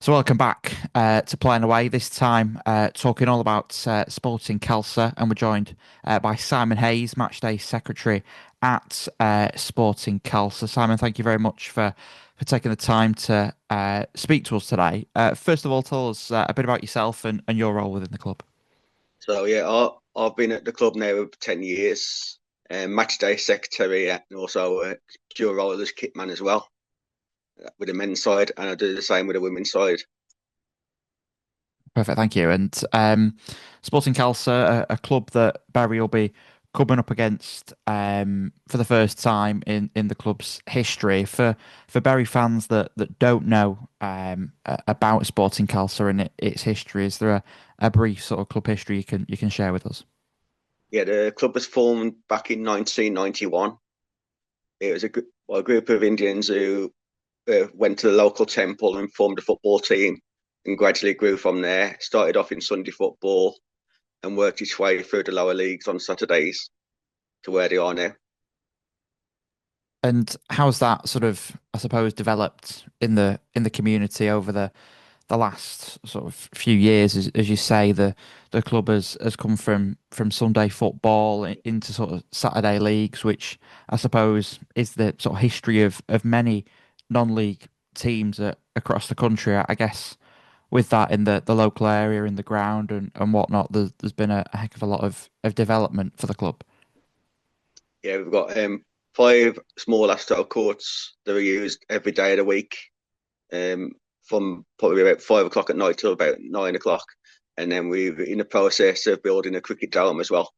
So welcome back to Playing Away. This time talking all about Sporting Khalsa, and we're joined by Simon Hayes, matchday secretary at Sporting Khalsa. Simon, thank you very much for taking the time to speak to us today. First of all, tell us a bit about yourself and your role within the club. So yeah, I've been at the club now for 10 years, match day secretary and also dual role as kit man as well with the men's side, and I do the same with the women's side. Perfect, thank you. And Sporting Khalsa, a club that Barry will be coming up against for the first time in the club's history. For Barry fans that don't know about Sporting Khalsa and its history, is there a brief sort of club history you can share with us? Yeah, the club was formed back in 1991. It was a group of Indians who went to the local temple and formed a football team, and gradually grew from there. Started off in Sunday football and worked its way through the lower leagues on Saturdays to where they are now. And how's that sort of, I suppose, developed in the community over the last sort of few years, as you say, the club has come from Sunday football into sort of Saturday leagues, which I suppose is the sort of history of many non-league teams across the country. I guess with that in the local area, in the ground and whatnot, there's been a heck of a lot of development for the club. Yeah, we've got five small asphalt courts that are used every day of the week, from probably about 5 o'clock at night till about 9 o'clock. And then we're in the process of building a cricket dome as well.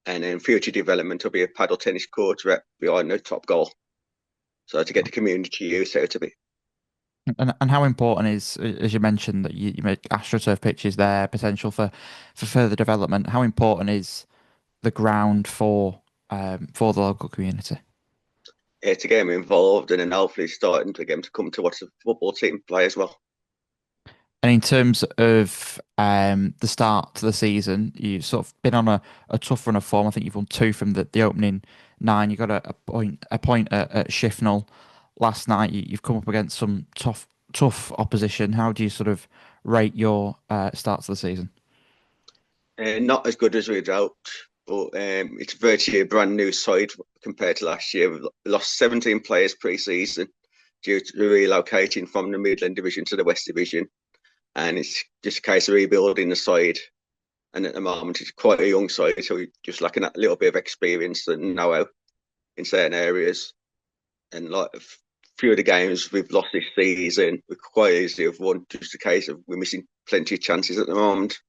And then future development will be a paddle tennis court right behind the top goal. So to get the community use out of it. And how important is, as you mentioned, that you make AstroTurf pitches there, potential for further development? How important is the ground for the local community? To get them involved and then hopefully starting to get them to come to watch the football team play as well. And in terms of the start to the season, you've sort of been on a tough run of form. I think you've won two from the opening nine. You got a point at Shifnal last night. You've come up against some tough opposition. How do you sort of rate your start to the season? Not as good as we'd hoped, but it's virtually a brand new side compared to last year. We've lost 17 players pre-season due to relocating from the Midland Division to the West Division, and it's just a case of rebuilding the side. And at the moment, it's quite a young side, so we're just lacking that little bit of experience and know-how in certain areas. And like a few of the games we've lost this season, we quite easily have won. Just a case of we're missing plenty of chances at the moment.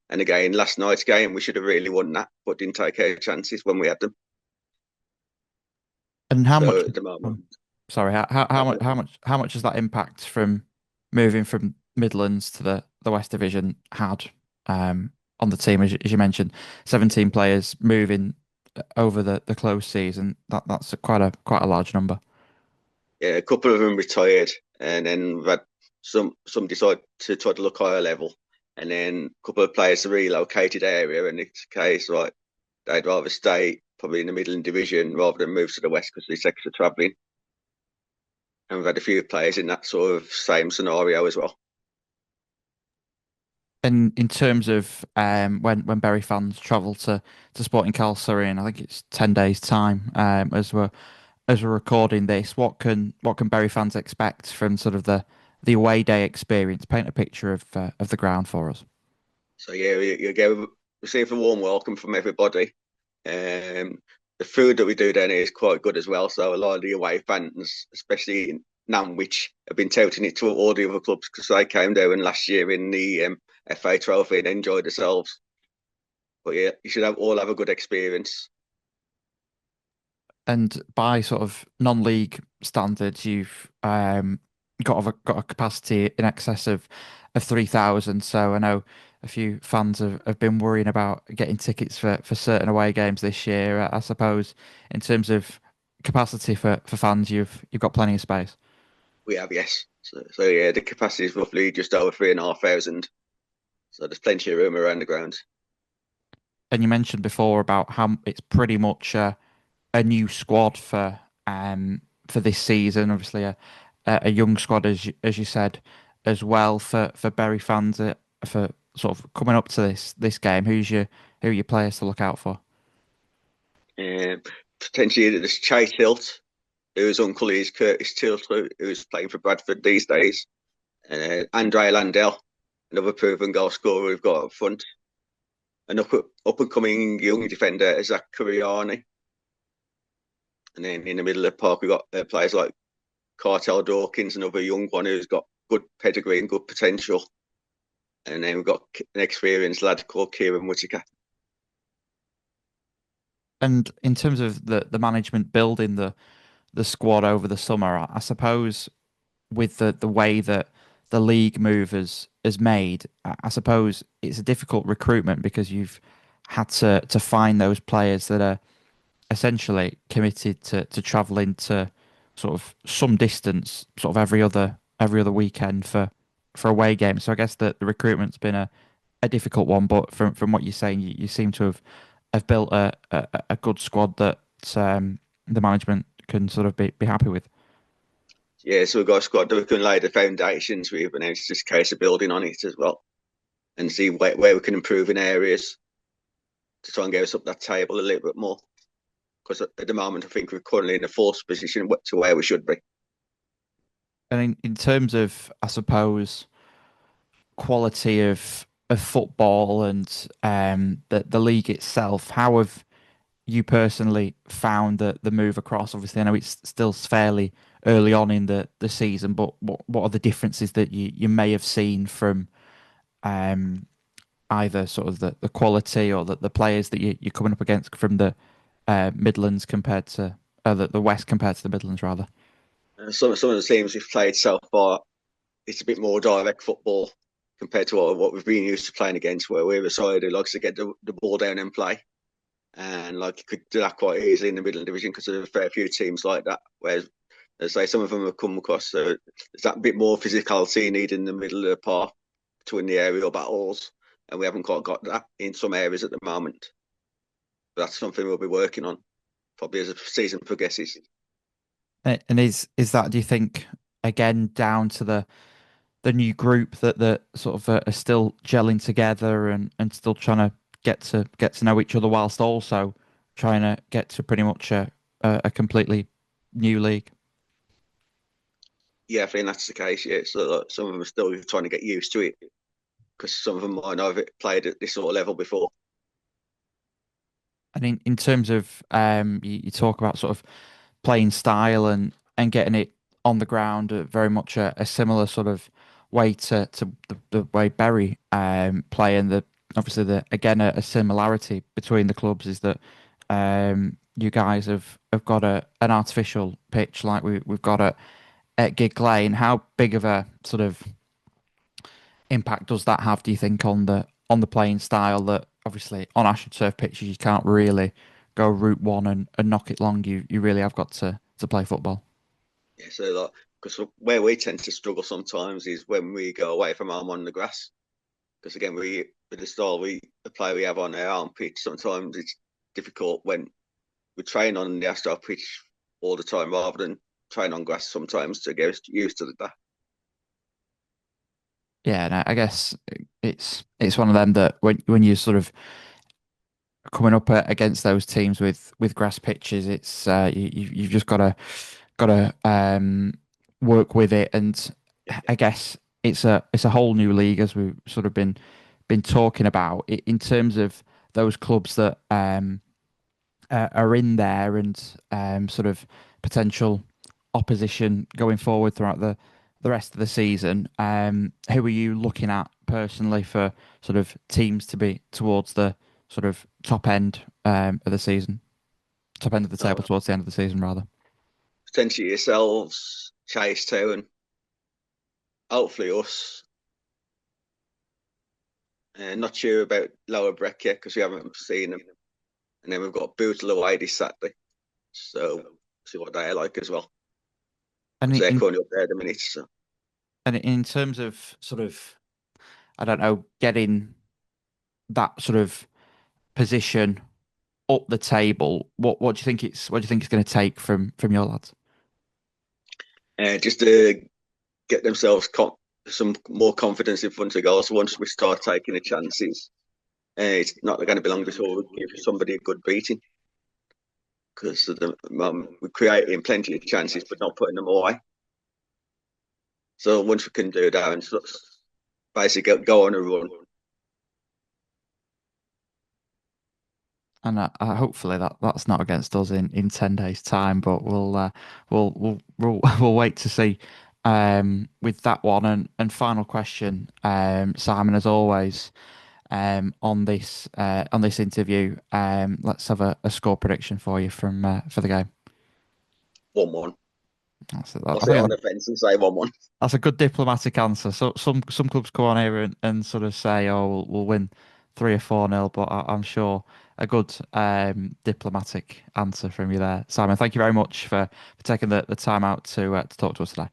And again, last night's game, we should have really won that, but didn't take our chances when we had them. And how much? So at the Oh, moment, sorry, how much has that impact from moving from Midlands to the West Division had on the team? As you mentioned, 17 players moving over the close season. That's quite a large number. yeah, a couple of them retired, and then we've had some decide to try to look higher level, and then a couple of players relocated area, and it's a case like they'd rather stay probably in the Midland Division rather than move to the West because it's extra travelling. And we've had a few players in that sort of same scenario as well. And in terms of when Bury fans travel to Sporting Khalsa in, I think it's 10 days' time, as we're recording this, what can Bury fans expect from sort of the away day experience? Paint a picture of the ground for us. So yeah, you get receive a warm welcome from everybody. The food that we do down here is quite good as well. So a lot of the away fans, especially in Nanwich, have been touting it to all the other clubs because they came down last year in the FA Trophy and enjoyed themselves. But yeah, you should all have a good experience. And by sort of non-league standards, you've got a capacity in excess of 3,000. So I know a few fans have been worrying about getting tickets for certain away games this year. I suppose in terms of capacity for fans, you've got plenty of space. We have, yes. So yeah, the capacity is roughly just over 3,500. So there's plenty of room around the ground. And you mentioned before about how it's pretty much a new squad for this season. Obviously, a young squad, as you said, as well for Bury fans for sort of coming up to this game. Who are your players to look out for? Um, Potentially there's Chase Hilt, whose uncle is Curtis Tilt, who's playing for Bradford these days. Andre Landell, another proven goal scorer we've got up front. An up and coming young defender, Zach Kuriani. And then in the middle of the park, we've got players like Cartel Dawkins, another young one who's got good pedigree and good potential. And then we've got an experienced lad called Kieran Whitaker. And in terms of the management building the squad over the summer, I suppose with the way that the league move has made, I suppose it's a difficult recruitment because you've had to find those players that are essentially committed to travelling to sort of some distance, sort of every other weekend for away games. So I guess that the recruitment's been a difficult one, but from what you're saying, you seem to have built a good squad that the management can sort of be happy with. Yeah, so we've got a squad that we can lay the foundations with, and it's just a case of building on it as well and see where we can improve in areas to try and get us up that table a little bit more. Because at the moment, I think we're currently in a fourth position to where we should be. And in terms of, I suppose, quality of football and the league itself, how have you personally found the move across? Obviously, I know it's still fairly early on in the season, but what are the differences that you may have seen from um, either sort of the quality or the players that you're coming up against from the Midlands compared to the West compared to the Midlands rather? Some of the teams we've played so far, it's a bit more direct football compared to what we've been used to playing against, where we're a side who likes to get the ball down and play. And like you could do that quite easily in the Midland Division because there's a fair few teams like that. Whereas, as I say, some of them have come across. So there's that bit more physicality needed in the middle of the park to win the aerial battles, and we haven't quite got that in some areas at the moment. But that's something we'll be working on probably as the season progresses. And is that, do you think, again down to the new group that sort of are still gelling together and still trying to get to know each other whilst also trying to get to pretty much a completely new league? Yeah, I think that's the case. Yeah, so like, some of them are still trying to get used to it because some of them might not have played at this sort of level before. And in terms of you talk about sort of playing style and getting it on the ground, very much a similar sort of way to the way Bury play, and the obviously the again a similarity between the clubs is that you guys have got an artificial pitch like we've got at Gig Lane. How big of a sort of impact does that have, do you think, on the playing style that obviously on AstroTurf pitches you can't really go route one and knock it long. You really have got to play football. Yeah, so like because where we tend to struggle sometimes is when we go away from home on the grass. Because again, we with the style the play we have on our own pitch, sometimes it's difficult when we train on the Astro pitch all the time rather than train on grass sometimes to get used to that. Yeah, and I guess it's one of them that when you sort of coming up against those teams with grass pitches, it's you've just got to work with it, and I guess it's a whole new league as we've sort of been talking about in terms of those clubs that are in there and sort of potential opposition going forward throughout the rest of the season. Who are you looking at personally for sort of teams to be towards the sort of top end of the season, top end of the table Uh, towards the end of the season rather? Potentially yourselves, Chase too, and hopefully us. Not sure about Lower Breck yet because we haven't seen them. And then we've got Bootle away this Saturday. So see what they're like as well. And Because they're currently up there at the minute. So in terms of sort of, I don't know, getting that sort of position up the table, what do you think it's going to take from your lads? just to get themselves some more confidence in front of goals. So once we start taking the chances, it's not going to be long before we give somebody a good beating because we're creating plenty of chances but not putting them away. So once we can do that and basically go on a run. And hopefully that's not against us in 10 days' time, but we'll wait to see with that one. And final question, Simon, as always, on this interview, let's have a score prediction for you for the game. 1-1. I'll I sit think on the fence and say 1-1. that's a good diplomatic answer. So some clubs come on here and sort of say, "Oh, we'll win 3 or 4-0," but I'm sure a good diplomatic answer from you there, Simon. Thank you very much for taking the time out to talk to us today.